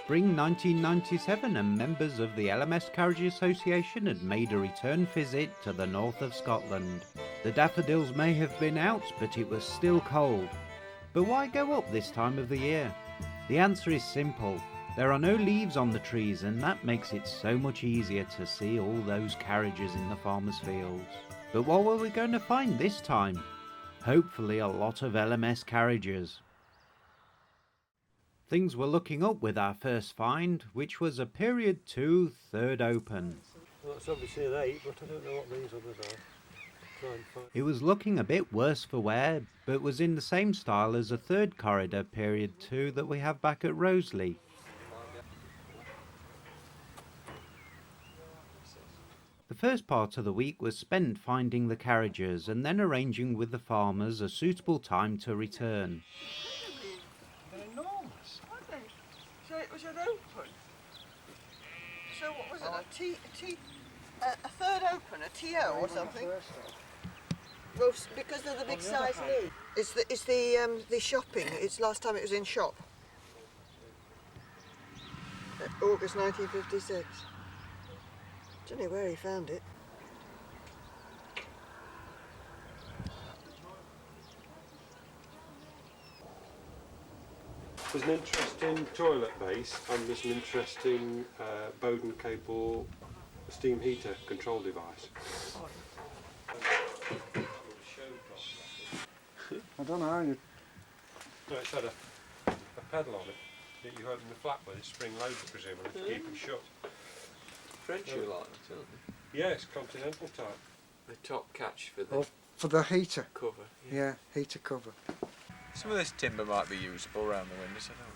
spring 1997 and members of the LMS Carriage Association had made a return visit to the north of Scotland. The daffodils may have been out, but it was still cold. But why go up this time of the year? The answer is simple. There are no leaves on the trees, and that makes it so much easier to see all those carriages in the farmers' fields. But what were we going to find this time? Hopefully a lot of LMS carriages. Things were looking up with our first find, which was a period 2 third open. Well, that's obviously an 8, but I don't know what these others are. Try and find. It was looking a bit worse for wear, but was in the same style as a third corridor period 2 that we have back at Roseley. The first part of the week was spent finding the carriages and then arranging with the farmers a suitable time to return. They're enormous, aren't they? So it was an open. So what was it? A third open, a TO or something? Well, because of the big size need. It's the shopping. It's last time it was in shop. August 1956. Don't know where he found it. There's an interesting toilet base and there's an interesting Bowden cable steam heater control device. I don't know how you... No, it's had a pedal on it that you open the flap with, it's spring loaded presumably to keep it shut. French you like that, aren't they? Yeah, it's continental type. The top catch for the For the heater. cover. Yeah, heater cover. Some of this timber might be usable around the windows, I don't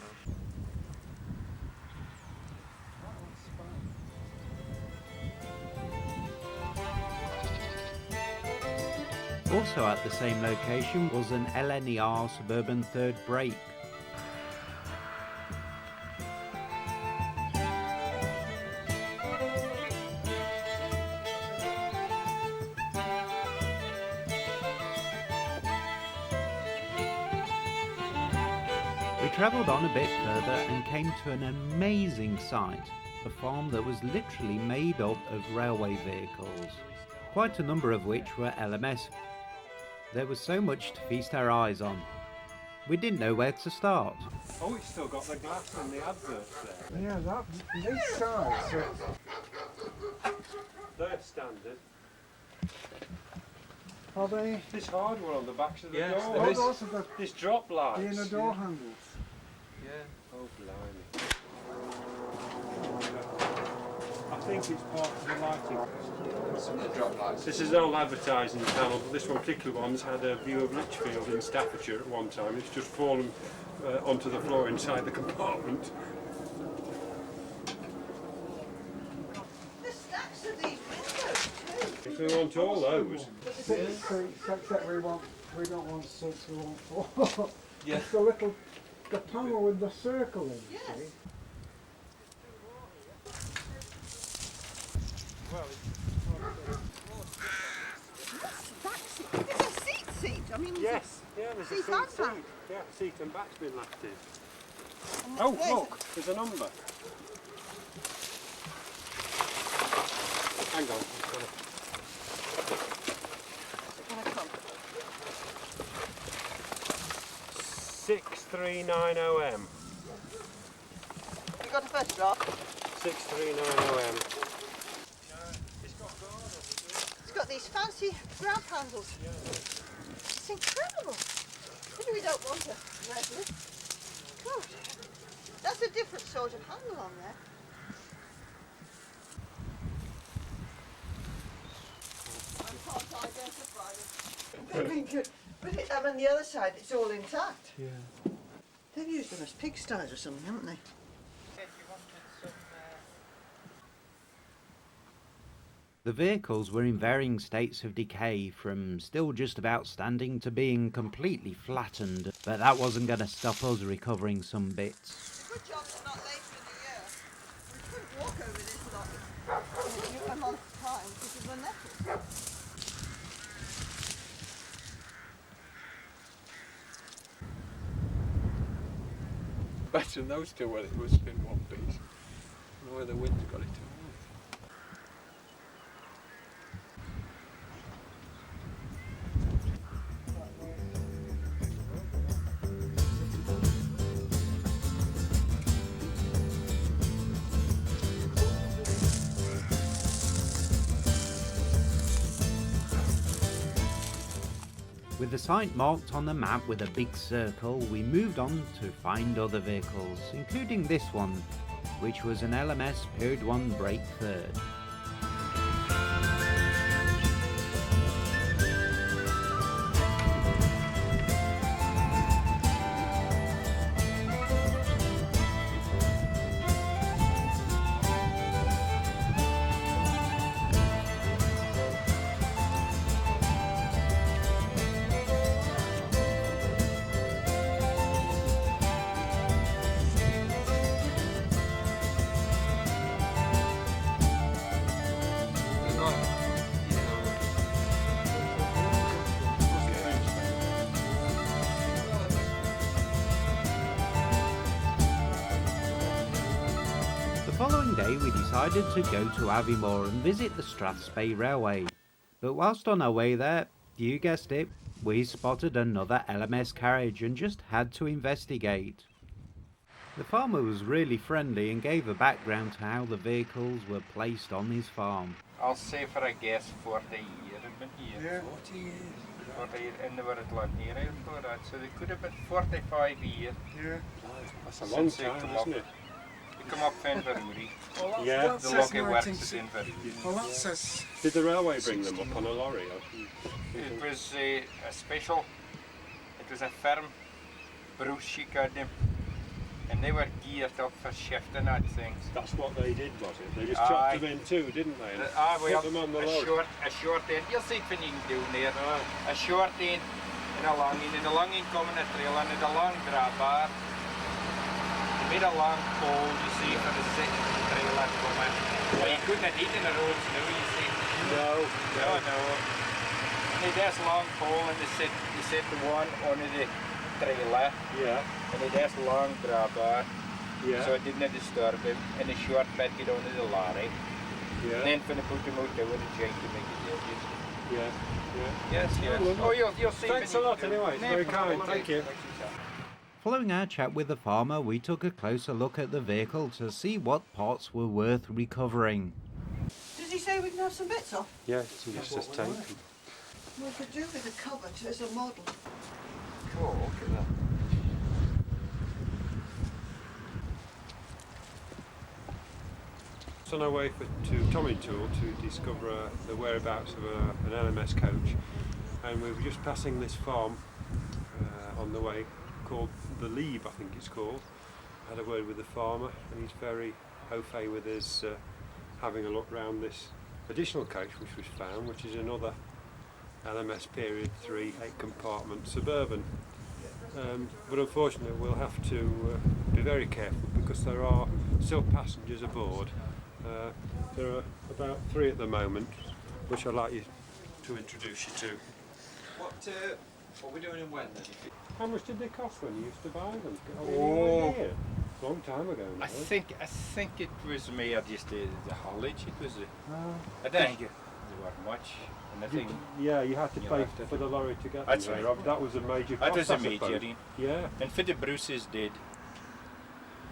know. Also at the same location was an LNER Suburban third brake. We travelled on a bit further and came to an amazing sight, a farm that was literally made up of railway vehicles, quite a number of which were LMS. There was so much to feast our eyes on. We didn't know where to start. Oh, it's still got the glass and the adverts there. Yeah, these sides. They're standard. Are they? This hardware on the backs of the Yes, door. there is. Those are the This drop lights. inner door handles. Yeah. Oh, blimey. I think it's part of the lighting. Some of the drop lights. This is an old advertising panel, but this one particular one's had a view of Lichfield in Staffordshire at one time. It's just fallen onto the floor inside the compartment. There's stacks of these windows too. If we want all those. 6 seats, except we don't want 6, we want 4. Yeah. It's the panel with the circle in, you Yes. see. It's a seat. I mean, Yes, yeah, there's a Seat seat. and back. Yeah, seat and back's been left in. and Oh, there's look, there's a number. Hang on. gonna come. 6390M. You got a photograph? 6390M. It's got these fancy grab handles. It's incredible. Maybe we don't want a red lip. God, that's a different sort of handle on there. I can't identify them. They've been good. But the other side, it's all intact. Yeah. They've used them as pigsties or something, haven't they? The vehicles were in varying states of decay, from still just about standing to being completely flattened, but that wasn't going to stop us recovering some bits. Good job it's not later in the year. We couldn't walk over this lot in a month's time because of the metal. Better than those two when it was in one piece. where the wind's got it to. With the site marked on the map with a big circle, we moved on to find other vehicles, including this one, which was an LMS Period 1 Brake Third. The following day we decided to go to Aviemore and visit the Strathspey Railway. But whilst on our way there, you guessed it, we spotted another LMS carriage and just had to investigate. The farmer was really friendly and gave a background to how the vehicles were placed on his farm. I'll say for a guess 40 years, Yeah. 40 years. 40 years, and they were at London for that, so they could have been 45 years. Yeah. That's a long Since they time, come isn't up. it? They come up Fenbury. Well, Yeah. that The says local works 19 is in Fenbury. Well, that says Did the railway bring them up on a lorry? It was a special, it was a firm, Bruce she got them, and they were geared up for shifting that thing. That's what they did, was it? They just Aye. chopped them in two, didn't they? And Well, put them on the a lorry. short end, you'll see it when you can do there. A short end and a long end, and the long end coming a trail and a long drawbar. They made a long pole, you see, for the second trailer coming. But you couldn't have eaten the roads now, you see. No. And they this long pole and they set the one under the trailer Yeah, and they this long drawbar. yeah, So it didn't disturb him, and the short bit get under the lorry. And yeah, then when they put them out there with a jake to make it easier. yeah, yeah. Yes. Oh, you'll see. Thanks a when you lot do. anyway, it's very kind, thank you. Following our chat with the farmer, we took a closer look at the vehicle to see what parts were worth recovering. Does he say we can have some bits off? Yeah, it's just as tank. We could do with a cover as a model. Cool, look at that. It's on our way to Tomintoul to discover the whereabouts of an LMS coach, and we were just passing this farm on the way called the Leave, I think it's called. Had a word with the farmer, and he's very au fait with us having a look round this additional coach which was found, which is another LMS Period 3 8-compartment suburban. But unfortunately we'll have to be very careful because there are still passengers aboard. There are about 3 at the moment, which I'd like you to introduce you to. What are we doing and when then? How much did they cost when you used to buy them? Oh. A long time ago now. I think it was more just the haulage. It was. I Did- don't think they were much. And I think Yeah, you had to You pay have to- for the lorry to get That's them there. right. That was a major cost. that was a I suppose. major. In. Yeah. And for the Bruces did.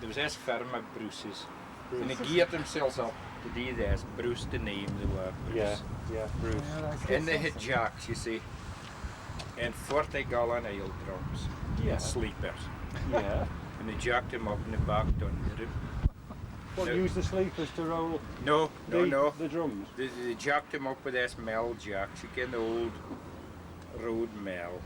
There was this firm of Bruces. And they geared themselves up to do this. Bruce, the name they were. Bruce. Yeah, Bruce. And they had jacks, you see. And 40-gallon ale drums. Yeah. And sleepers. Yeah. And they jacked them up in the back under them. What, No. use the sleepers to roll No. the drums? They jacked them up with this mill jacks, you get the old road mill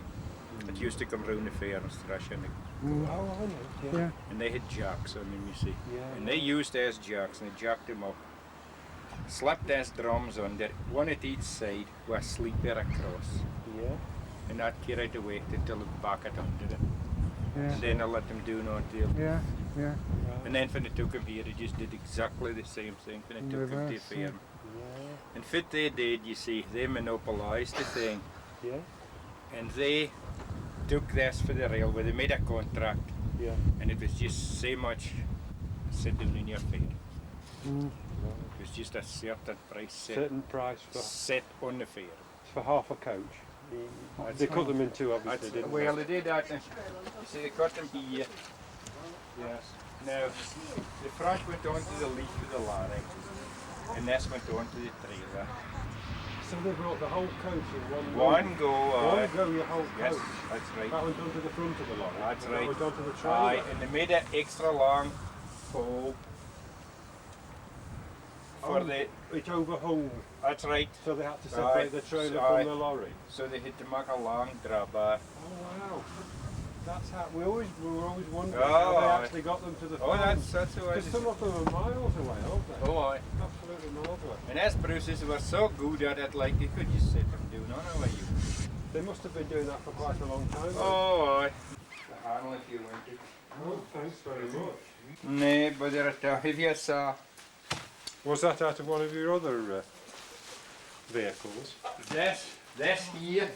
that used to come round the fair and thrash in it. Oh, I know. Yeah. And they had jacks on them, you see. Yeah. And they used these jacks and they jacked them up. Slapped these drums under, one at each side with a sleeper across. Yeah. And that carried the weight until it back it under it. Yeah. And then I let them do no deal. Yeah. Yeah. And then when they took them here, they just did exactly the same thing when they took them to the Reverse, fair. Yeah. And what they did, you see, they monopolised the thing. Yeah. And they took this for the railway, they made a contract, Yeah. and it was just so much sit down in your feet. It was just a certain price Certain price for set on the fair. half a coach. They cut them in two, obviously, didn't they? Well, they did that. You see, they cut them here. Yes. Now, the front went on to the leaf of the lorry, and this went on to the trailer. So they brought the whole coach in one One go, One go, your whole yes, coach. that's right. That went onto the front of the lorry. That's and right. That went onto the trailer. Aye, and they made it extra long pole for the. It overhung, That's right. so they had to separate the trailer from the lorry. So they had to make a long drawbar. Oh wow. That's how we were always wondering Oh, how they aye. actually got them to the Oh, farm. that's the way. Because some of them are miles away, aren't they? Oh, aye. Absolutely miles away. And as Bruce's were so good at it, like they could just sit them down on away you. They must have been doing that for quite a long time. Oh, aye. The handle if you wanted. Oh, thanks very much. Nee, but they're if you saw Was that out of one of your other vehicles? this here.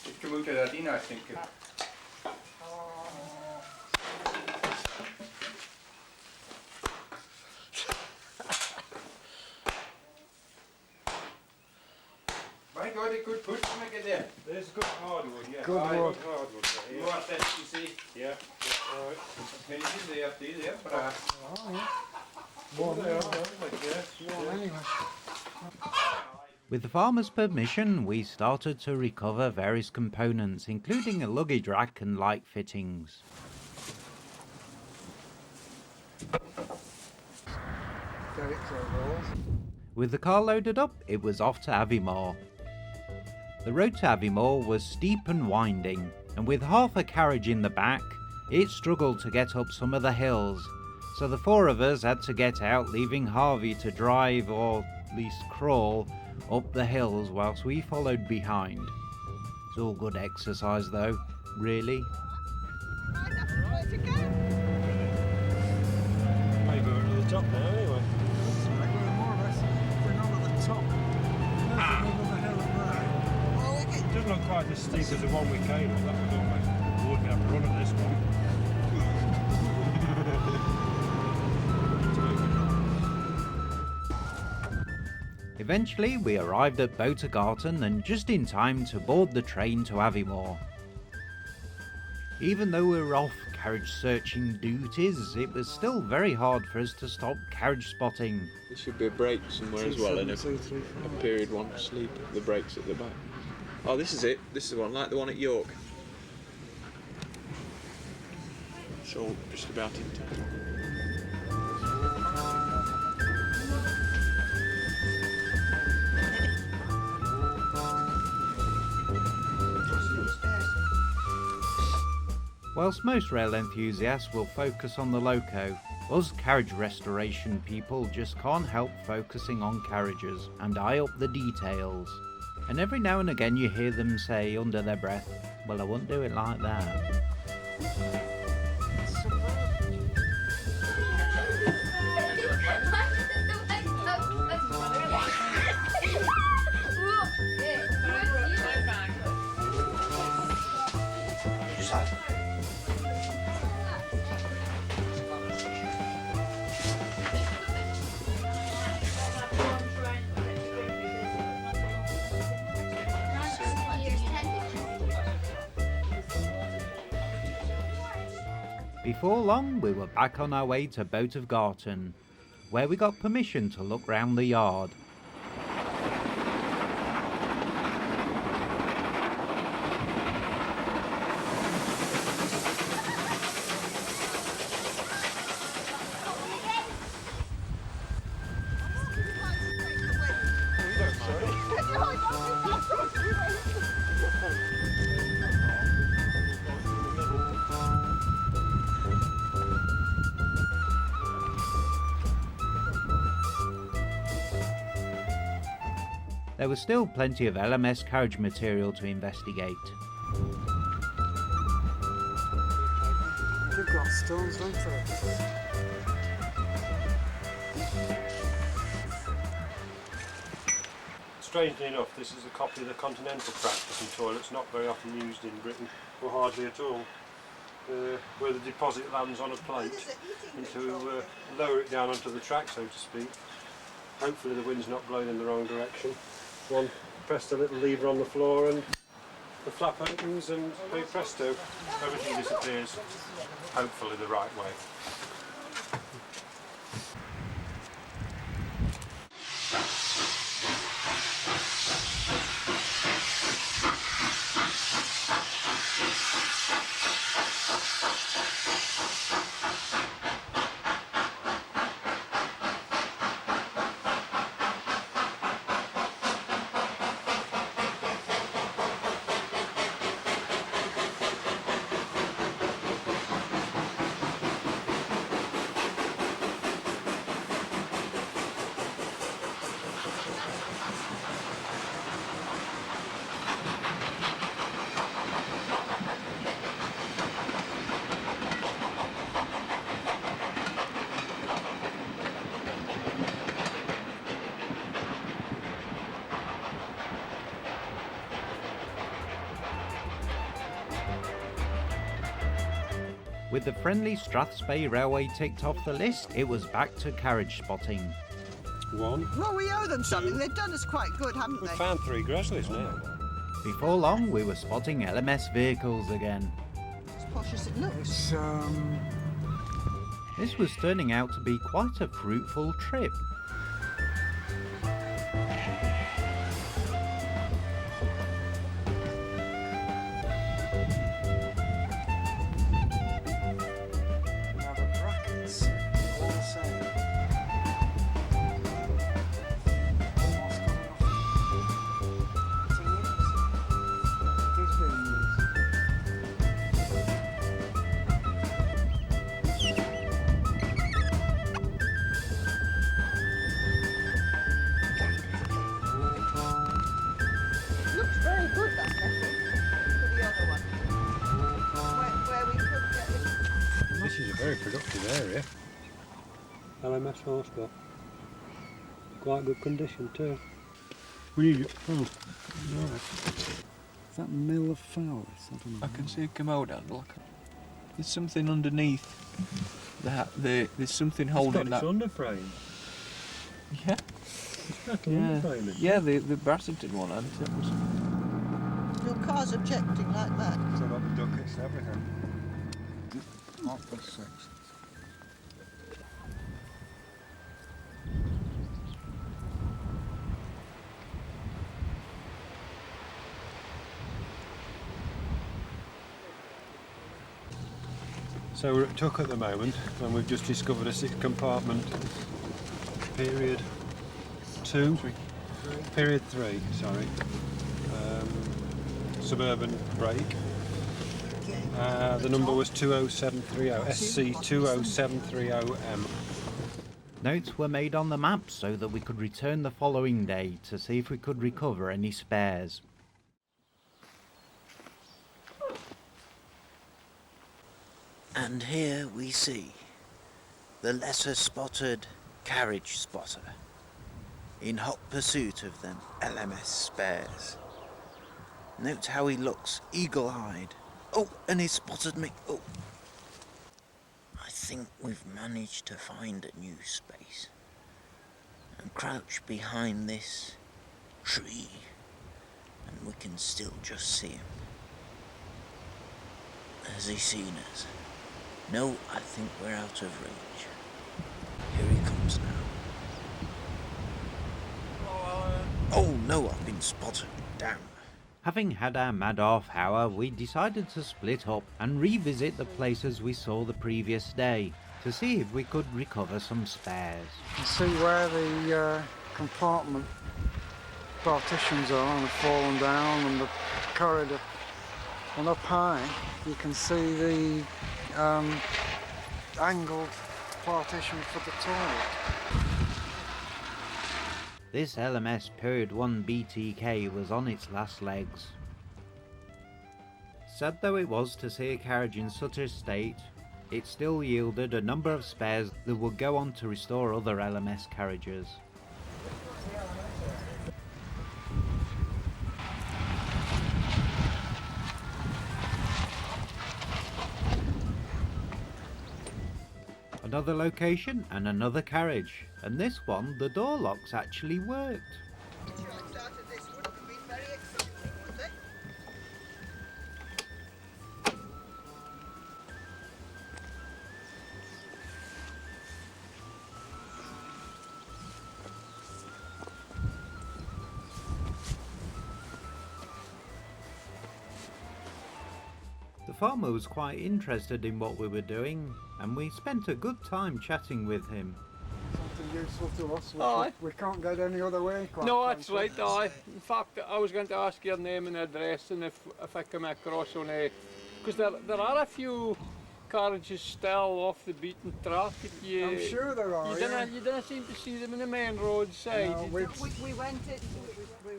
It came out of that in, I think. My God, they could put some again there. There's good hardwood, yeah. Good Aye, wood. good hardwood there, You yeah. want that, you see? Yeah, alright. Pennies there, too, there, brass. Oh, yeah. Well, they are, aren't they? Yes, Well, anyway. With the farmer's permission, we started to recover various components, including a luggage rack and light fittings. Derek overalls. With the car loaded up, it was off to Aviemore. The road to Aviemore was steep and winding, and with half a carriage in the back, it struggled to get up some of the hills, so the four of us had to get out, leaving Harvey to drive, or at least crawl, up the hills whilst we followed behind. It's all good exercise though, really. Right, that's the way to go. Maybe we're at the top now anyway. We're more or less, we're not at the top. There's another hill at right. Well, we It doesn't look quite as steep as the one we came on. That was almost, we're looking at a run at this one. Eventually we arrived at Garten and just in time to board the train to Aviemore. Even though we were off carriage searching duties, it was still very hard for us to stop carriage spotting. There should be a break somewhere as well, and a 2, 3, 4. period one sleep. The breaks at the back. Oh, this is it. This is the one, like the one at York. It's all just about in time. Whilst most rail enthusiasts will focus on the loco, us carriage restoration people just can't help focusing on carriages and eye up the details. And every now and again you hear them say under their breath, "Well, I wouldn't do it like that." Before long, we were back on our way to Garten, where we got permission to look round the yard. There was still plenty of LMS carriage material to investigate. They've got stones, don't they? Strangely enough, this is a copy of the Continental practice and toilets, not very often used in Britain, or hardly at all. where the deposit lands on a plate, and to lower it down onto the track, so to speak. Hopefully the wind's not blowing in the wrong direction. One pressed a little lever on the floor and the flap opens, and hey presto, everything disappears, hopefully the right way. With the friendly Strathspey Railway ticked off the list, it was back to carriage spotting. One. Well, we owe them something. They've done us quite good, haven't We they? found 3 grizzlies now. Before long, we were spotting LMS vehicles again. As posh as it looks. It's, This was turning out to be quite a fruitful trip. now the brackets, all the same. Almost got enough to use. It is being used. Looks very good, that method, for the other one. Where we could get it. This is a very productive area. LMS horseback. Quite good condition too. We need it. Oh, Is that mill of flowers? I don't know. I can see a commode handle. There's something underneath that. There's something holding that. under frame. Yeah. Yeah. Yeah, the Brassington one, hadn't it? Your car's objecting like that. So got the ducats and everything. Half past 6. So we're at Tuck at the moment, and we've just discovered a 6 compartment period 2, period 3, sorry, suburban brake. The number was 20730, SC 20730M. Notes were made on the map so that we could return the following day to see if we could recover any spares. And here we see the lesser spotted carriage spotter in hot pursuit of them LMS spares. Note how he looks eagle-eyed. Oh, and he spotted me. Oh. I think we've managed to find a new space and crouch behind this tree, and we can still just see him. Has he seen us? No, I think we're out of reach. Here he comes now. Oh no, I've been spotted. Damn. Having had our mad half hour, we decided to split up and revisit the places we saw the previous day to see if we could recover some spares. You can see where the compartment partitions are and have fallen down, and the corridor. And up high, you can see the angled partition for the toilet. This LMS Period 1 BTK was on its last legs. Sad though it was to see a carriage in such a state, it still yielded a number of spares that would go on to restore other LMS carriages. another location and another carriage, and this one the door locks actually worked. If you had started this, wouldn't have been very exciting, would they? The farmer was quite interested in what we were doing, and we spent a good time chatting with him. Something useful to us. Aye. We can't get any other way. Quite No, that's frankly. right, aye. In fact, I was going to ask your name and address, and if I come across on a... Because there are a few carriages still off the beaten track. That you, I'm sure there are. you don't seem to see them in the main roadside. No, We went in, we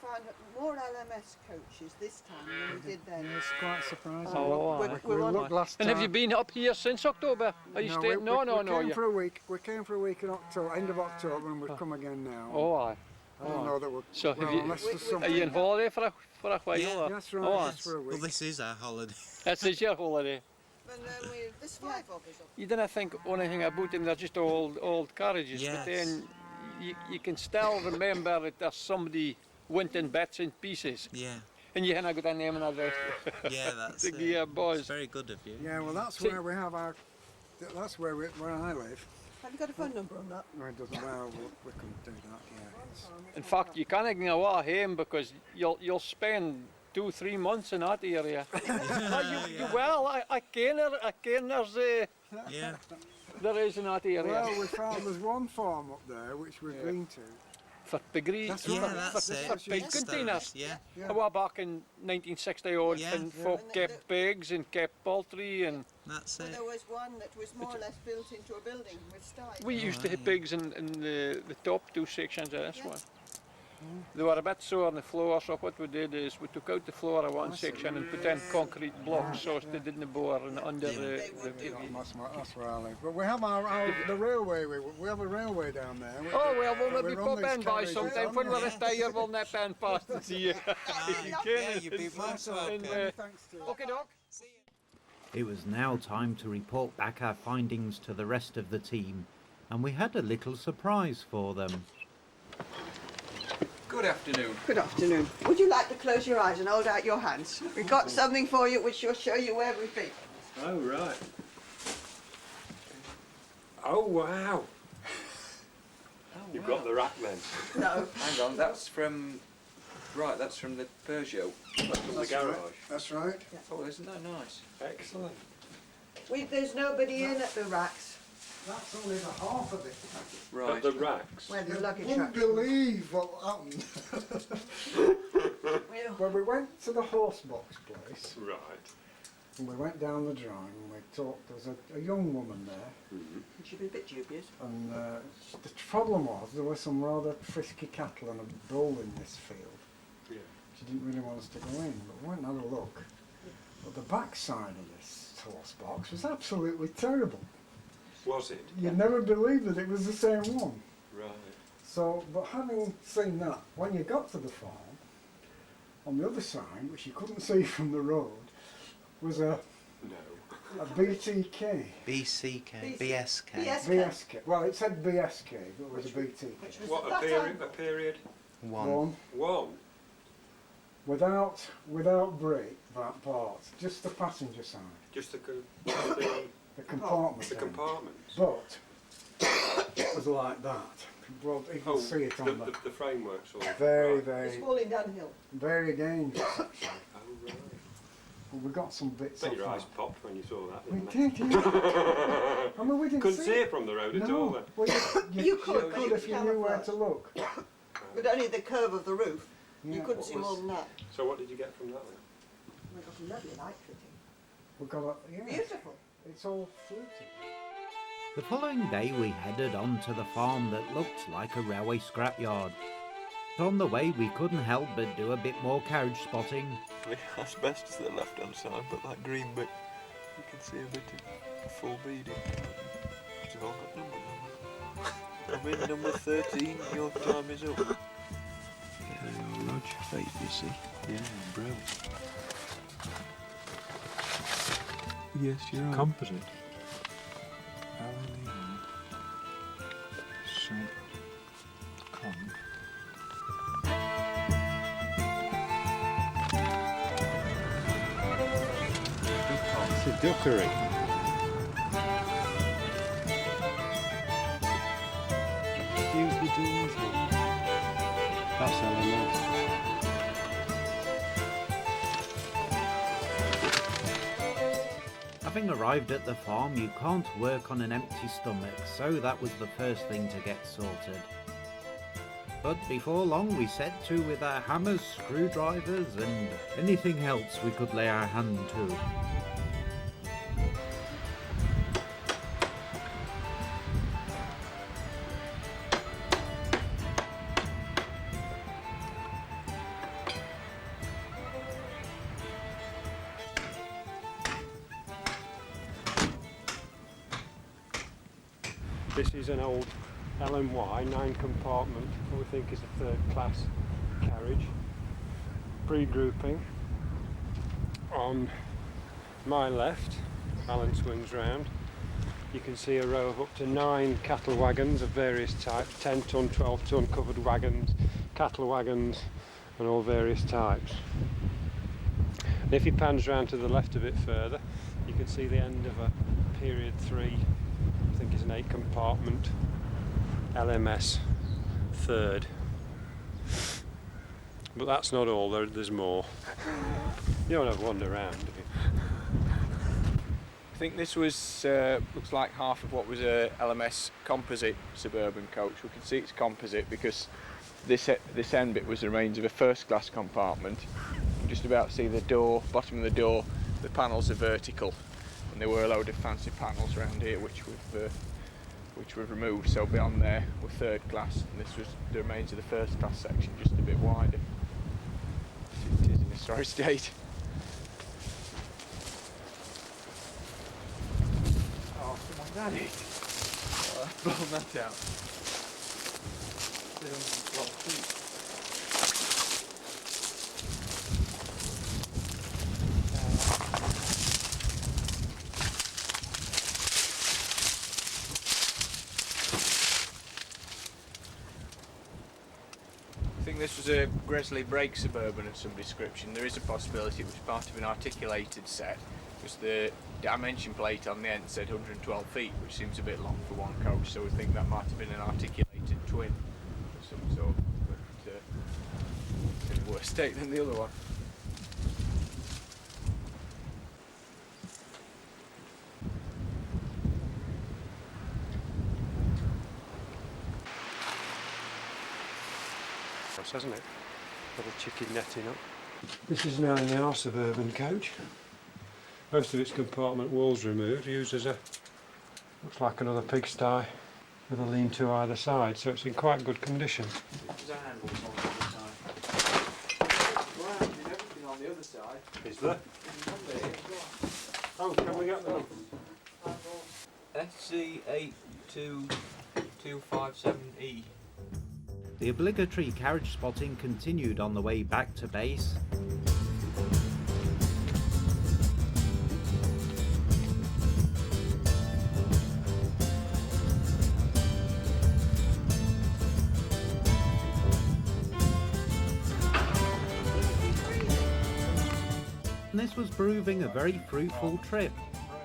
found more LMS coaches this time than we did then. It's quite surprising. Oh, aye. we looked last And time. have you been up here since October? Are you staying? No. We came you- for a week. We came for a week in October, end of October, and we've come again now. Oh, aye. I don't know that we're. So have well, you- unless there's We- something. Are you on holiday for a while? Yeah. or- That's right. Oh, just for a week. Well, this is our holiday. This is your holiday. And there's 5 of us up. You didn't think anything about them, they're just old carriages, Yes. but then you can still remember that there's somebody went in bits and pieces, Yeah, and you haven't got a name and address yeah, that's to it. give you a It's buzz. very good of you. Yeah, well, that's See- where we have our. That's where I live. Have you got a phone number on that? No, it doesn't. Well, we couldn't do that. Yeah. In fact, you can't go away home because you'll spend 2-3 months in that area. I can Yeah, there is in that area. Well, we found there's one farm up there which we've been to. For piggery, That's yeah, right. that's it. for pig Big containers. stores, yeah. Yeah. I was back in 1960 odd, Yeah. and folk And kept pigs and kept poultry, and That's Well, it. there was one that was more or less built into a building with sties. we used to have pigs in the top 2 sections of this Yeah. one. They were a bit sore on the floor, so what we did is we took out the floor of one I see. section and put in concrete blocks so they didn't bore and under They would do. That's where I live. But we have the railway. We have a railway down there. Oh well, we'll we maybe run pop these in by carriages sometime on when there. we're retired. We'll nip in past and see you. Yeah, you'd be most welcome. Thanks to Okay, doc. It was now time to report back our findings to the rest of the team, and we had a little surprise for them. Good afternoon. Good afternoon. Would you like to close your eyes and hold out your hands? We've got something for you which will show you where we've been. Oh, right. Oh, wow. You've got the rack then. No. Hang on, that's from... Right, that's from the Peugeot. That's from the garage. That's right. Oh, isn't that nice? Excellent. There's nobody in at the racks That's only the half of it. Right. At the racks. where the You luggage wouldn't racks. believe what happened. Well, Well, we went to the horse box place Right. and we went down the drive and we talked. There was a young woman there, you should be a bit dubious. and the problem was there were some rather frisky cattle and a bull in this field. Yeah. She didn't really want us to go in, but we went and had a look. But the backside of this horse box was absolutely terrible. Was it? You'd never believe that it was the same one. Right. So, but having seen that, when you got to the farm, on the other side, which you couldn't see from the road, was a No. BTK. BCK, BSK. BSK. Well, it said BSK, but it was a BTK. Which was What, a that period? angle. A period? One. One. Without brake, that part, just the passenger side, Just the the compartment. the end. compartments. But it was like that. Well, you can see it on the framework's all very, right. very, It's falling downhill. very dangerous. Actually. Oh, right. Well, we got some bits Bet off your eyes that. popped when you saw that, We didn't did, yeah. I mean, we didn't Couldn't see see it. it from the road at all No, then. well, You could, but it if was you knew where camouflage. to look. With only the curve of the roof, you Yeah. couldn't see more than that. So what did you get from that then? We got a lovely light fitting. We got a, yeah, Beautiful. it's all fluted. The following day we headed on to the farm that looked like a railway scrapyard. On the way we couldn't help but do a bit more carriage spotting. The asbestos to the left hand side, but that green bit, you can see a bit of full beading. They've all got numbers on them. I'm in number 13, your time is up. Yeah, Roger Fate, you see. Yeah, bro. Yes, you're right. Composite. Aviemore sub con. It's a duckery. Use the doors here. That's LMS. Having arrived at the farm, you can't work on an empty stomach, so that was the first thing to get sorted. But before long we set to with our hammers, screwdrivers and anything else we could lay our hand to. This is an old LMY 9 compartment, what we think is a third class carriage. Pre-grouping. On my left, Alan swings round, you can see a row of up to 9 cattle wagons of various types, 10 tonne, 12 tonne covered wagons, cattle wagons and all various types. And if he pans round to the left a bit further, you can see the end of a period 3, I think it's an 8 compartment LMS third. But that's not all, there's more. You don't have to wander around, do you? I think this was looks like half of what was a LMS composite suburban coach. We can see it's composite because this end bit was the remains of a first class compartment. You can just about see the door, bottom of the door. The panels are vertical, and there were a load of fancy panels around here which we've removed. So beyond there were third class, and this was the remains of the first class section, just a bit wider. It is in a sorry state. That it? Oh, I've blown that out. 312 feet. I think this was a Gresley brake suburban of some description. There is a possibility it was part of an articulated set, because the dimension plate on the end said 112 feet, which seems a bit long for one coach, so we think that might have been an articulated twin of some sort, but in a worse state than the other one. Hasn't it? Little chicken netting up. This is now in our suburban coach. Most of its compartment walls removed, used as a, looks like another pigsty with a lean-to either side, so it's in quite good condition. There's a handle on the other side. Well, there's everything on the other side. Is there? There's one there as well. Oh, can we get them? SC82257E. The obligatory carriage spotting continued on the way back to base. And this was proving a very fruitful trip,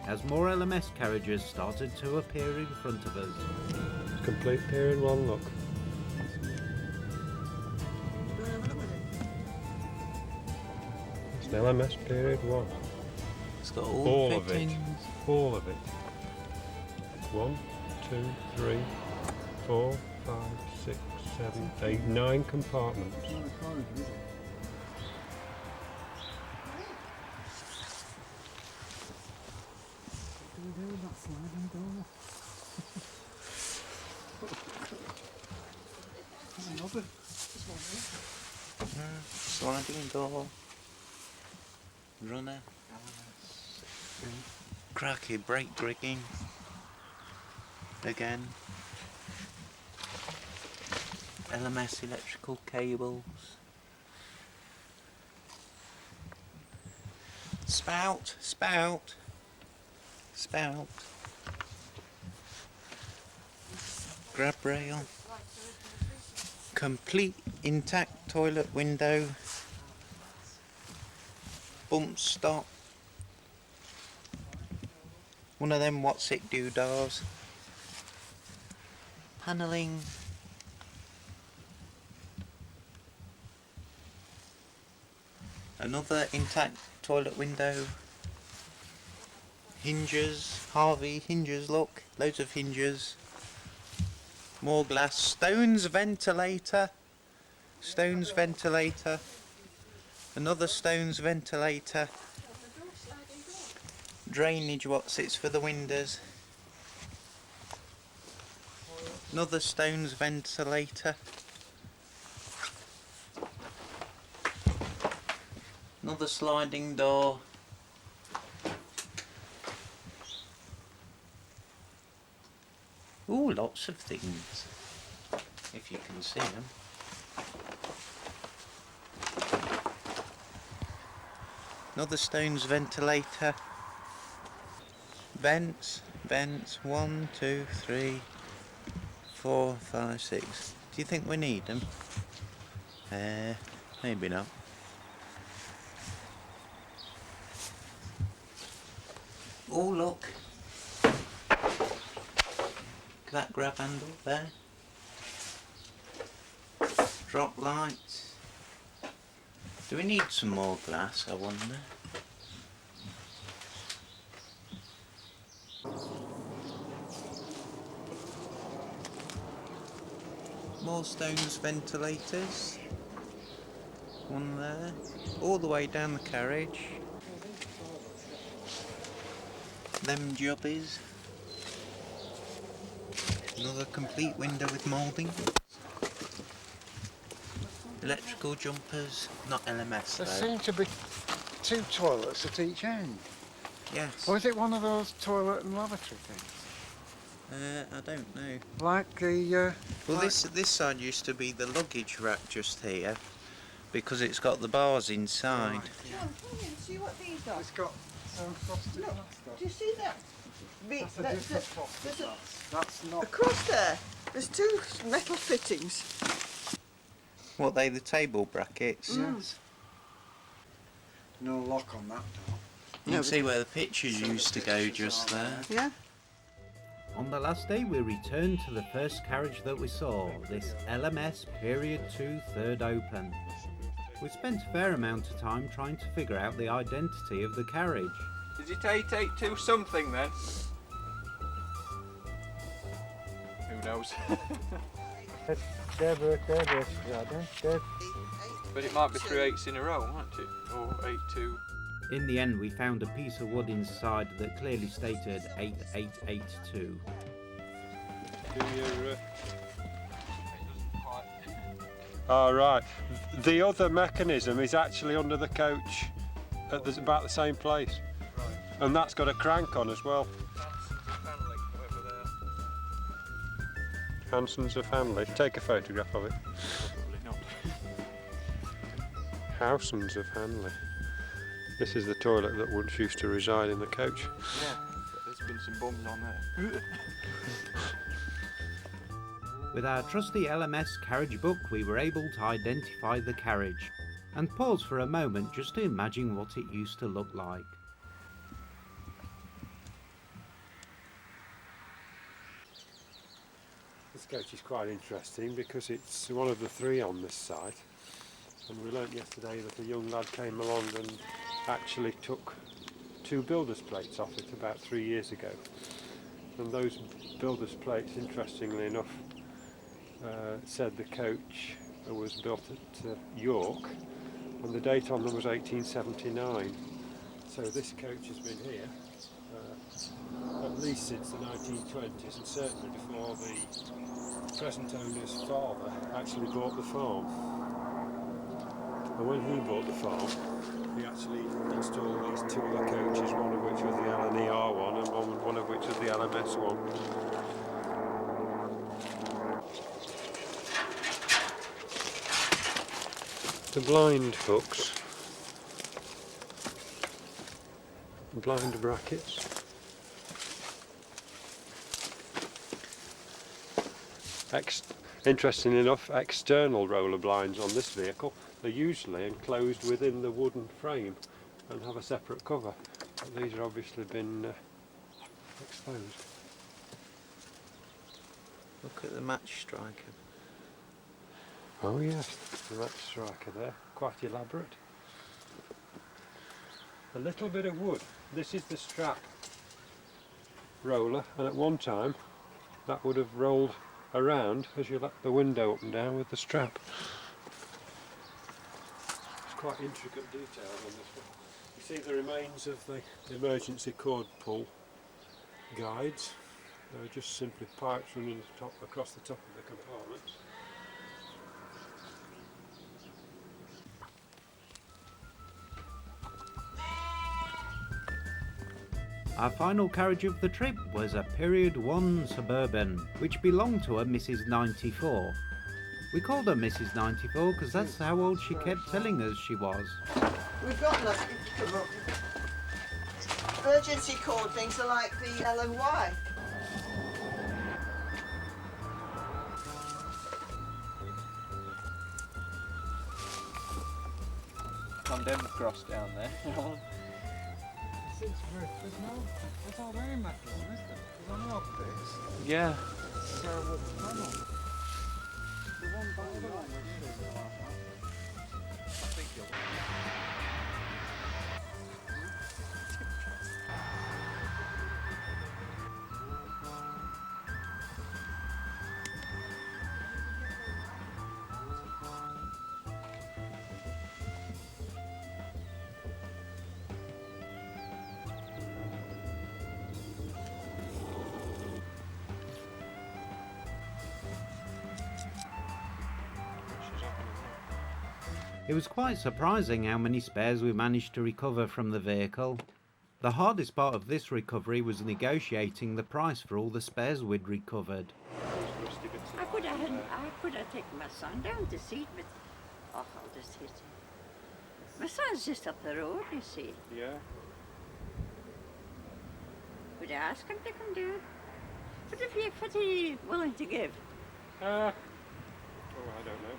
as more LMS carriages started to appear in front of us. Complete period 1 look. It's an LMS period 1. It's got all of it. All of it. 1, 2, 3, 4, 5, 6, 7, 8, 9 compartments. Sliding door. Runner. Cracky brake rigging. Again. LMS electrical cables. Spout. grab rail, complete intact toilet window, bump stop, one of them what's it doodahs, panelling, another intact toilet window, hinges, Harvey hinges, look, loads of hinges, more glass, stones ventilator, another stones ventilator, drainage what sits for the windows, another stones ventilator, another sliding door, ooh, lots of things, if you can see them. Another stones ventilator, vents, 1, 2, 3, 4, 5, 6. Do you think we need them? Maybe not. Oh look, that grab handle there, drop lights. Do we need some more glass, I wonder? More stones ventilators, one there, all the way down the carriage. Them jobbies. Another complete window with moulding. Electrical jumpers, not LMS There though. seem to be 2 toilets at each end. Yes. Or is it one of those toilet and lavatory things? I don't know. Like the... Well, like this side used to be the luggage rack just here, because it's got the bars inside. Right. John, come in and see what these are. It's got some frosted Look, glass. do you see that? That's a different frosted there's glass. That's not... across there, there's 2 metal fittings. What, they the table brackets? Yes. No lock on that door. You can see where the pictures used to go just there. Yeah. On the last day we returned to the first carriage that we saw, this LMS Period 2 third open. We spent a fair amount of time trying to figure out the identity of the carriage. Is it 882 something then? Who knows? But it might be 3 8s in a row, mightn't it? Or 82. In the end we found a piece of wood inside that clearly stated 8882. Right. The other mechanism is actually under the coach at about the same place. Right. And that's got a crank on as well. Hanson's of Hanley. Take a photograph of it. Probably not. Howson's of Hanley. This is the toilet that once used to reside in the coach. Yeah, there's been some bums on there. With our trusty LMS carriage book we were able to identify the carriage and pause for a moment just to imagine what it used to look like. This coach is quite interesting because it's one of the 3 on this site, and we learnt yesterday that a young lad came along and actually took 2 builder's plates off it about 3 years ago, and those builder's plates, interestingly enough, said the coach was built at York and the date on them was 1879. So this coach has been here at least since the 1920s, and certainly before the present owner's father actually bought the farm. And when he bought the farm, he actually installed these 2 other coaches, one of which was the LNER one and one of which was the LMS one. The blind hooks, blind brackets. Interesting enough, external roller blinds on this vehicle are usually enclosed within the wooden frame and have a separate cover. But these have obviously been exposed. Look at the match striker. Oh yes, the match striker there, quite elaborate. A little bit of wood. This is the strap roller, and at one time that would have rolled around as you let the window up and down with the strap. It's quite intricate details on this one. You see the remains of the emergency cord pull guides. They're just simply pipes running across the top of the compartments. Our final carriage of the trip was a Period 1 Suburban, which belonged to a Mrs. 94. We called her Mrs. 94 because that's how old she kept telling us she was. We've got nothing to come up. Emergency cord things are like the L and Y. Condemned cross down there. It's all very metal, isn't it? There's only odd bits. Yeah. So what panel? The one by the one which is like that. I think you'll. It was quite surprising how many spares we managed to recover from the vehicle. The hardest part of this recovery was negotiating the price for all the spares we'd recovered. I could have taken my son down to see it, but I'll just hit it. My son's just up the road, you see. Yeah. Would I ask him to come down? What are you willing to give? Oh, I don't know.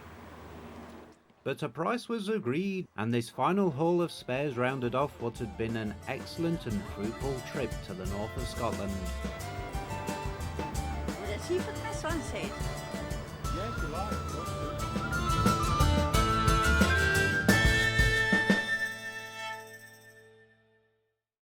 But a price was agreed, and this final haul of spares rounded off what had been an excellent and fruitful trip to the north of Scotland. Would I see what my son said? Yeah, if you like.